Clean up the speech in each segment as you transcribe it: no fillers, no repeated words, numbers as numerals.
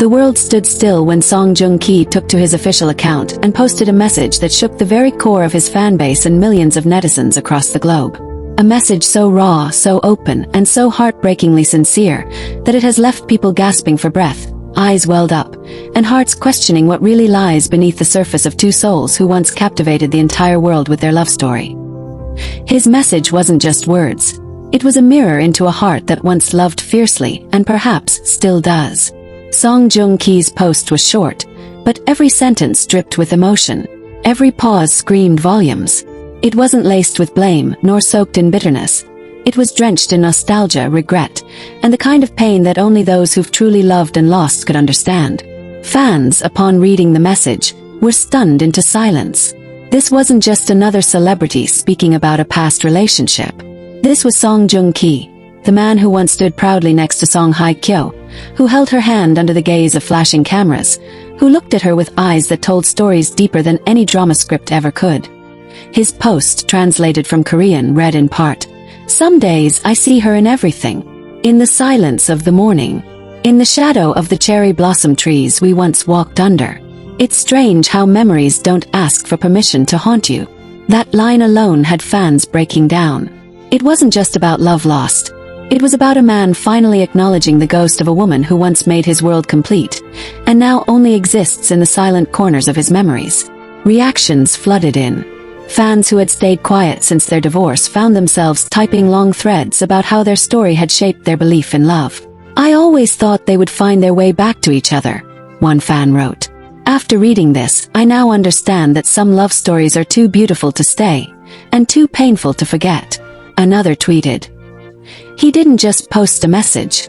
The world stood still when Song Joong-ki took to his official account and posted a message that shook the very core of his fanbase and millions of netizens across the globe. A message so raw, so open, and so heartbreakingly sincere that it has left people gasping for breath, eyes welled up, and hearts questioning what really lies beneath the surface of two souls who once captivated the entire world with their love story. His message wasn't just words. It was a mirror into a heart that once loved fiercely and perhaps still does. Song Joong-ki's post was short, but every sentence dripped with emotion. Every pause screamed volumes. It wasn't laced with blame nor soaked in bitterness. It was drenched in nostalgia, regret, and the kind of pain that only those who've truly loved and lost could understand. Fans, upon reading the message, were stunned into silence. This wasn't just another celebrity speaking about a past relationship. This was Song Joong-ki, the man who once stood proudly next to Song Hye Kyo, who held her hand under the gaze of flashing cameras, who looked at her with eyes that told stories deeper than any drama script ever could. His post, translated from Korean, read in part, "Some days I see her in everything. In the silence of the morning. In the shadow of the cherry blossom trees we once walked under. It's strange how memories don't ask for permission to haunt you." That line alone had fans breaking down. It wasn't just about love lost. It was about a man finally acknowledging the ghost of a woman who once made his world complete, and now only exists in the silent corners of his memories. Reactions flooded in. Fans who had stayed quiet since their divorce found themselves typing long threads about how their story had shaped their belief in love. "I always thought they would find their way back to each other," one fan wrote. "After reading this, I now understand that some love stories are too beautiful to stay, and too painful to forget." Another tweeted, "He didn't just post a message.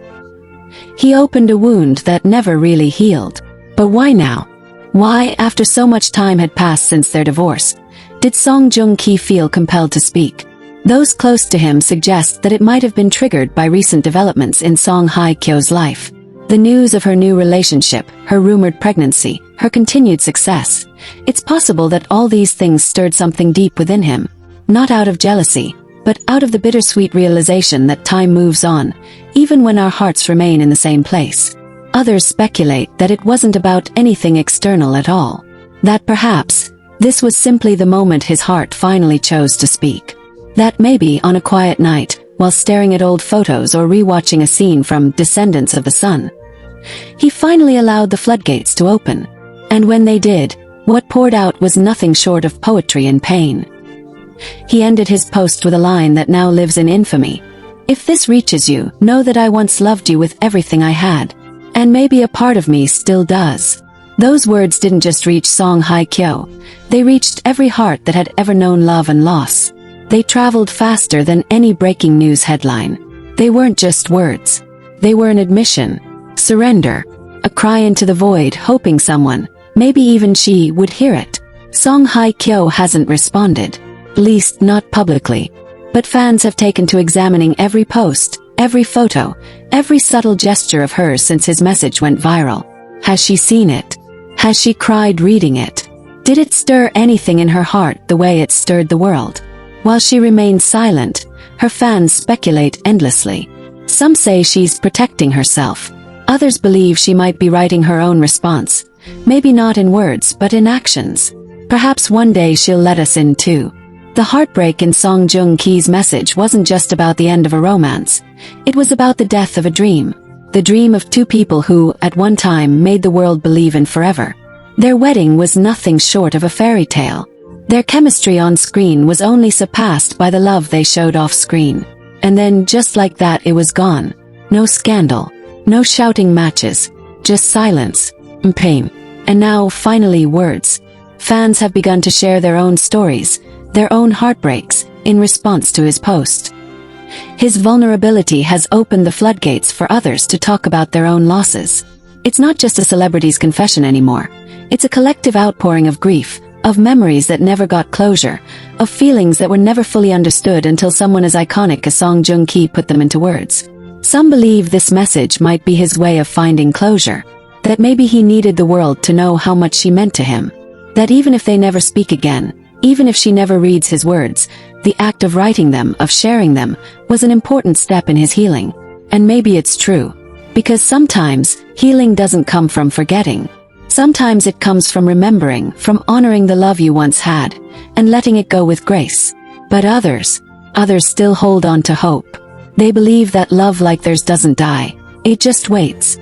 He opened a wound that never really healed. But why now? Why, after so much time had passed since their divorce, did Song Joong-ki feel compelled to speak?" Those close to him suggest that it might have been triggered by recent developments in Song Hye Kyo's life. The news of her new relationship, her rumored pregnancy, her continued success. It's possible that all these things stirred something deep within him, not out of jealousy, but out of the bittersweet realization that time moves on, even when our hearts remain in the same place. Others speculate that it wasn't about anything external at all. That perhaps, this was simply the moment his heart finally chose to speak. That maybe on a quiet night, while staring at old photos or rewatching a scene from Descendants of the Sun, he finally allowed the floodgates to open. And when they did, what poured out was nothing short of poetry and pain. He ended his post with a line that now lives in infamy. "If this reaches you, know that I once loved you with everything I had. And maybe a part of me still does." Those words didn't just reach Song Hye Kyo. They reached every heart that had ever known love and loss. They traveled faster than any breaking news headline. They weren't just words. They were an admission, surrender, a cry into the void, hoping someone, maybe even she, would hear it. Song Hye Kyo hasn't responded. At least not publicly. But fans have taken to examining every post, every photo, every subtle gesture of hers since his message went viral. Has she seen it? Has she cried reading it? Did it stir anything in her heart the way it stirred the world? While she remains silent, her fans speculate endlessly. Some say she's protecting herself. Others believe she might be writing her own response. Maybe not in words, but in actions. Perhaps one day she'll let us in too. The heartbreak in Song Joong-ki's message wasn't just about the end of a romance. It was about the death of a dream. The dream of two people who, at one time, made the world believe in forever. Their wedding was nothing short of a fairy tale. Their chemistry on screen was only surpassed by the love they showed off screen. And then, just like that, it was gone. No scandal. No shouting matches. Just silence. And pain. And now, finally, words. Fans have begun to share their own stories, their own heartbreaks, in response to his post. His vulnerability has opened the floodgates for others to talk about their own losses. It's not just a celebrity's confession anymore. It's a collective outpouring of grief, of memories that never got closure, of feelings that were never fully understood until someone as iconic as Song Joong-ki put them into words. Some believe this message might be his way of finding closure, that maybe he needed the world to know how much she meant to him, that even if they never speak again, even if she never reads his words, the act of writing them, of sharing them, was an important step in his healing. And maybe it's true. Because sometimes, healing doesn't come from forgetting. Sometimes it comes from remembering, from honoring the love you once had, and letting it go with grace. But others still hold on to hope. They believe that love like theirs doesn't die. It just waits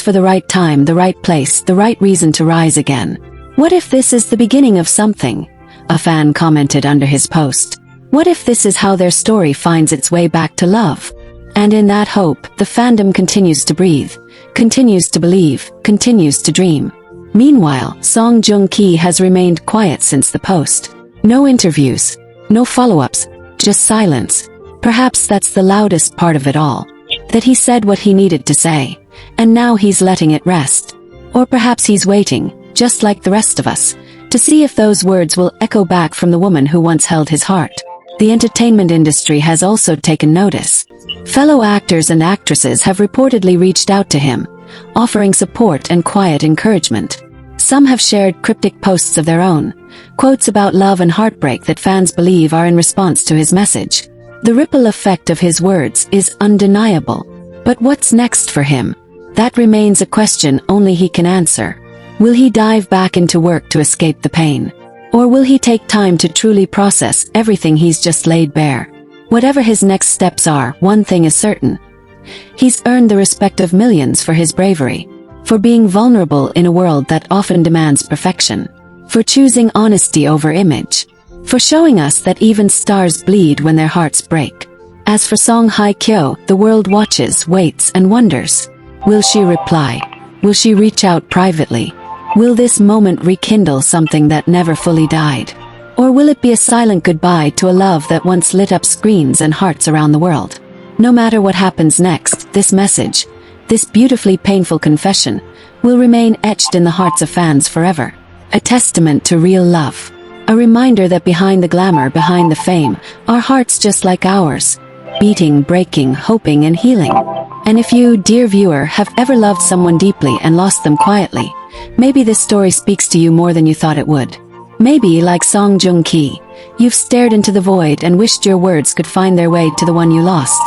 for the right time, the right place, the right reason to rise again. What if this is the beginning of something? A fan commented under his post. What if this is how their story finds its way back to love? And in that hope, the fandom continues to breathe, continues to believe, continues to dream. Meanwhile, Song Joong-ki has remained quiet since the post. No interviews, no follow-ups, just silence. Perhaps that's the loudest part of it all. That he said what he needed to say, and now he's letting it rest. Or perhaps he's waiting, just like the rest of us, to see if those words will echo back from the woman who once held his heart. The entertainment industry has also taken notice. Fellow actors and actresses have reportedly reached out to him, offering support and quiet encouragement. Some have shared cryptic posts of their own, quotes about love and heartbreak that fans believe are in response to his message. The ripple effect of his words is undeniable. But what's next for him? That remains a question only he can answer. Will he dive back into work to escape the pain? Or will he take time to truly process everything he's just laid bare? Whatever his next steps are, one thing is certain. He's earned the respect of millions for his bravery, for being vulnerable in a world that often demands perfection, for choosing honesty over image, for showing us that even stars bleed when their hearts break. As for Song Hye Kyo, the world watches, waits, and wonders. Will she reply? Will she reach out privately? Will this moment rekindle something that never fully died? Or will it be a silent goodbye to a love that once lit up screens and hearts around the world? No matter what happens next, this message, this beautifully painful confession, will remain etched in the hearts of fans forever. A testament to real love. A reminder that behind the glamour, behind the fame, are hearts just like ours, beating, breaking, hoping, and healing. And if you, dear viewer, have ever loved someone deeply and lost them quietly, maybe this story speaks to you more than you thought it would. Maybe, like Song Joong-ki, you've stared into the void and wished your words could find their way to the one you lost.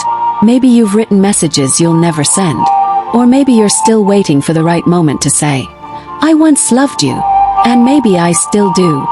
Maybe you've written messages you'll never send. Or maybe you're still waiting for the right moment to say, I once loved you, and maybe I still do.